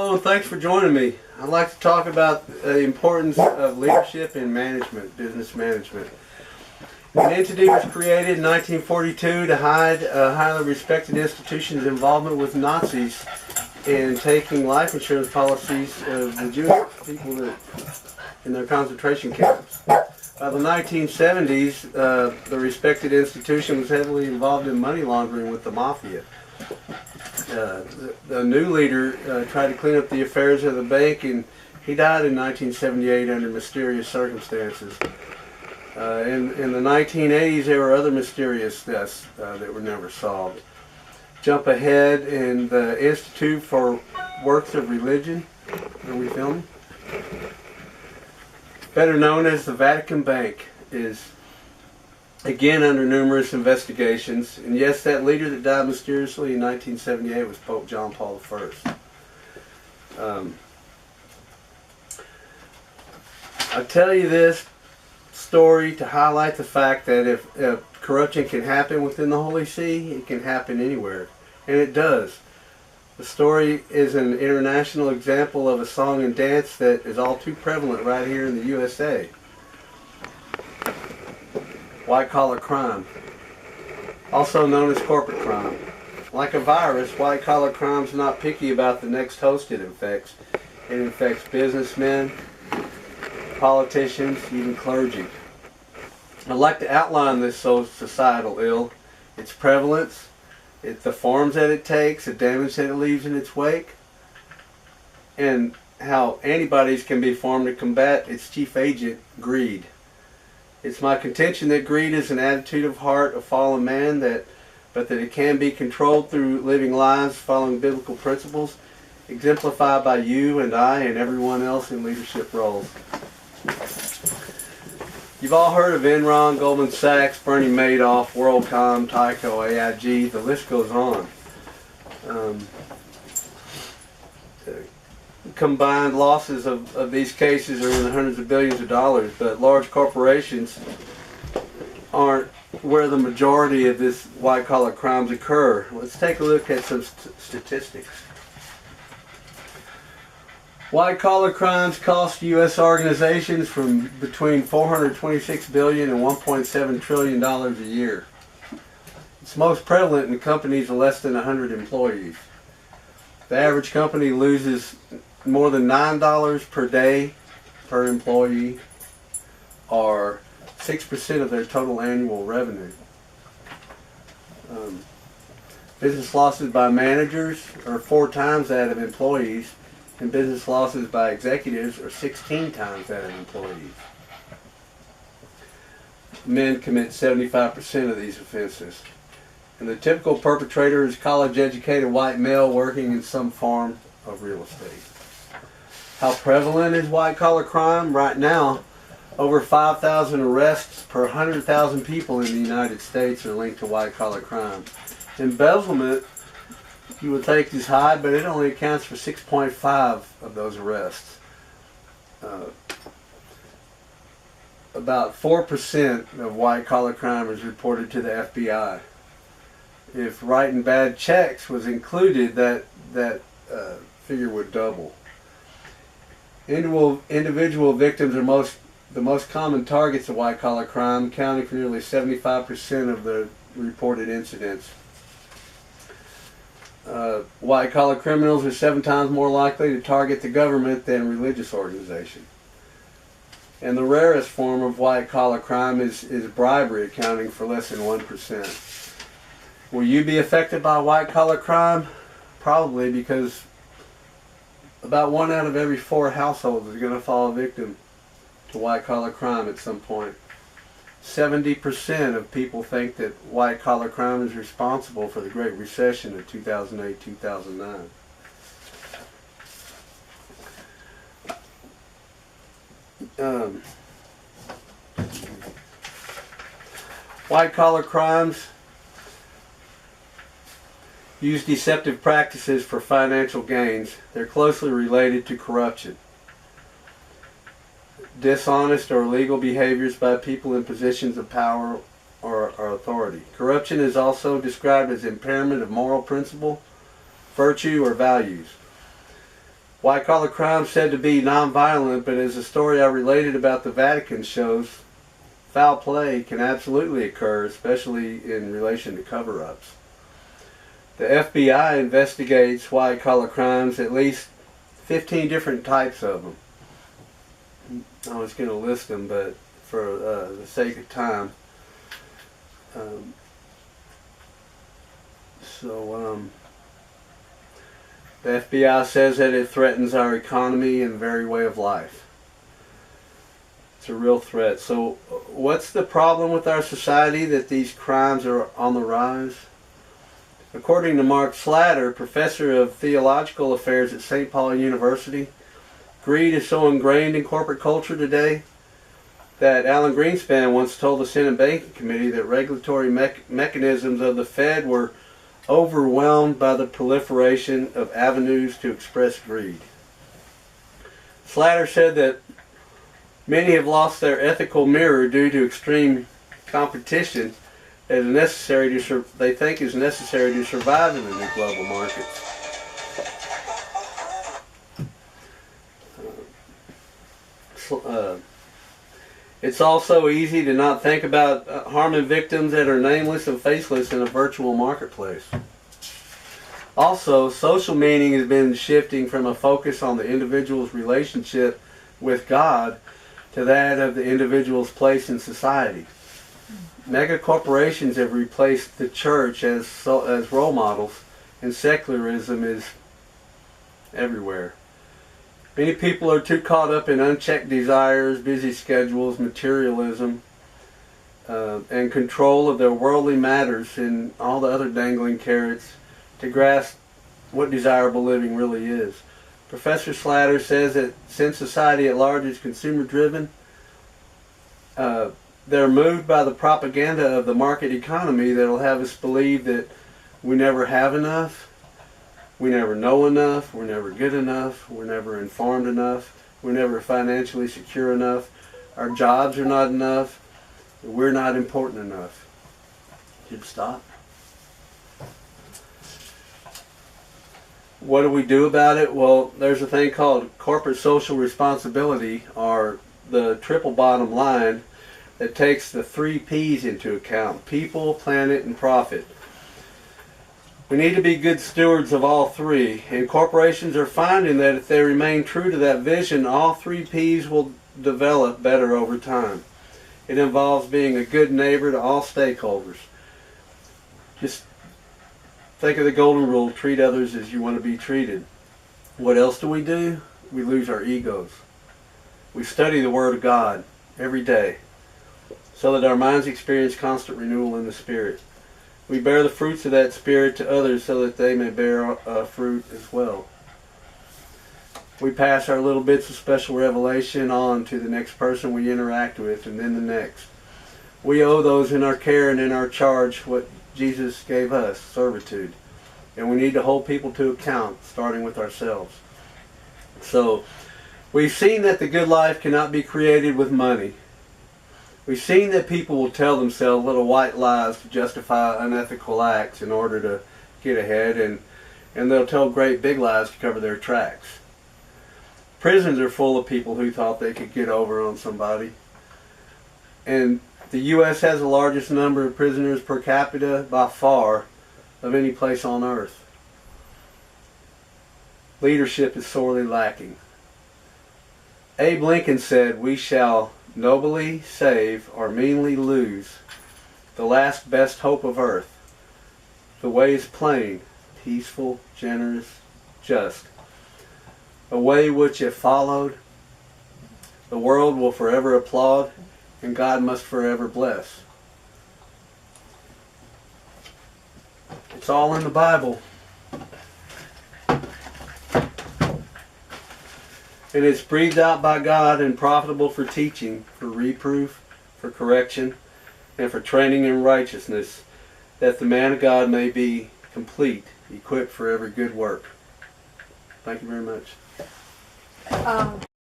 Hello, and thanks for joining me. I'd like to talk about the importance of leadership in management, business management. An entity was created in 1942 to hide a highly respected institution's involvement with Nazis in taking life insurance policies of the Jewish people in their concentration camps. By the 1970s, the respected institution was heavily involved in money laundering with the mafia. The new leader tried to clean up the affairs of the bank, and he died in 1978 under mysterious circumstances. In the 1980s, there were other mysterious deaths that were never solved. Jump ahead, in the Institute for Works of Religion, are we filming? Better known as the Vatican Bank, is again under numerous investigations. And yes, that leader that died mysteriously in 1978 was Pope John Paul I. I tell you this story to highlight the fact that if corruption can happen within the Holy See, it can happen anywhere. And it does. The story is an international example of a song and dance that is all too prevalent right here in the USA. White-collar crime, also known as corporate crime. Like a virus, white-collar crime is not picky about the next host it infects. It infects businessmen, politicians, even clergy. I'd like to outline this societal ill, its prevalence, the forms that it takes, the damage that it leaves in its wake, and how antibodies can be formed to combat its chief agent, greed. It's my contention that greed is an attitude of heart of fallen man, but that it can be controlled through living lives following biblical principles, exemplified by you and I and everyone else in leadership roles. You've all heard of Enron, Goldman Sachs, Bernie Madoff, WorldCom, Tyco, AIG, the list goes on. Combined losses of these cases are in the hundreds of billions of dollars, but large corporations aren't where the majority of this white-collar crimes occur. Let's take a look at some statistics. White-collar crimes cost U.S. organizations from between $426 billion and $1.7 trillion a year. It's most prevalent in companies of less than 100 employees. The average company loses more than $9 per day per employee, or 6% of their total annual revenue. Business losses by managers are 4 times that of employees, and business losses by executives are 16 times that of employees. Men commit 75% of these offenses. And the typical perpetrator is college-educated white male working in some form of real estate. How prevalent is white-collar crime? Right now, over 5,000 arrests per 100,000 people in the United States are linked to white-collar crime. Embezzlement, you would think, is high, but it only accounts for 6.5 of those arrests. About 4% of white-collar crime is reported to the FBI. If writing bad checks was included, that figure would double. Individual victims are the most common targets of white-collar crime, accounting for nearly 75% of the reported incidents. White-collar criminals are 7 times more likely to target the government than a religious organization. And the rarest form of white-collar crime is bribery, accounting for less than 1%. Will you be affected by white-collar crime? Probably, because about 1 out of every 4 households is going to fall victim to white-collar crime at some point. 70% of people think that white-collar crime is responsible for the Great Recession of 2008-2009. White-collar crimes use deceptive practices for financial gains. They're closely related to corruption. Dishonest or illegal behaviors by people in positions of power or authority. Corruption is also described as impairment of moral principle, virtue, or values. White-collar crime is said to be nonviolent, but as the story I related about the Vatican shows, foul play can absolutely occur, especially in relation to cover-ups. The FBI investigates white-collar crimes, at least 15 different types of them. I was going to list them, but for the sake of time. The FBI says that it threatens our economy and very way of life. It's a real threat. So what's the problem with our society that these crimes are on the rise? According to Mark Slatter, professor of theological affairs at St. Paul University, greed is so ingrained in corporate culture today that Alan Greenspan once told the Senate Banking Committee that regulatory mechanisms of the Fed were overwhelmed by the proliferation of avenues to express greed. Slatter said that many have lost their ethical mirror due to extreme competition that is necessary to they think is necessary to survive in the new global markets. It's also easy to not think about harming victims that are nameless and faceless in a virtual marketplace. Also, social meaning has been shifting from a focus on the individual's relationship with God to that of the individual's place in society. Mega corporations have replaced the church as role models, and secularism is everywhere. Many people are too caught up in unchecked desires, busy schedules, materialism, and control of their worldly matters and all the other dangling carrots to grasp what desirable living really is. Professor Slatter says that since society at large is consumer-driven, they're moved by the propaganda of the market economy that will have us believe that we never have enough, we never know enough, we're never good enough, we're never informed enough, we're never financially secure enough, our jobs are not enough, we're not important enough. Should stop. What do we do about it? Well, there's a thing called corporate social responsibility, or the triple bottom line, that takes the 3 P's into account: people, planet, and profit. We need to be good stewards of all 3, and corporations are finding that if they remain true to that vision, all 3 P's will develop better over time. It involves being a good neighbor to all stakeholders. Just think of the golden rule: treat others as you want to be treated. What else do? We lose our egos. We study the Word of God every day so that our minds experience constant renewal in the Spirit. We bear the fruits of that Spirit to others so that they may bear fruit as well. We pass our little bits of special revelation on to the next person we interact with, and then the next. We owe those in our care and in our charge what Jesus gave us, servitude. And we need to hold people to account, starting with ourselves. So, we've seen that the good life cannot be created with money. We've seen that people will tell themselves little white lies to justify unethical acts in order to get ahead, and they'll tell great big lies to cover their tracks. Prisons are full of people who thought they could get over on somebody. And the U.S. has the largest number of prisoners per capita by far of any place on earth. Leadership is sorely lacking. Abe Lincoln said, "We shall nobly save or meanly lose the last best hope of earth. The way is plain, peaceful, generous, just. A way which, if followed, the world will forever applaud, and God must forever bless." It's all in the Bible. And it's breathed out by God and profitable for teaching, for reproof, for correction, and for training in righteousness, that the man of God may be complete, equipped for every good work. Thank you very much.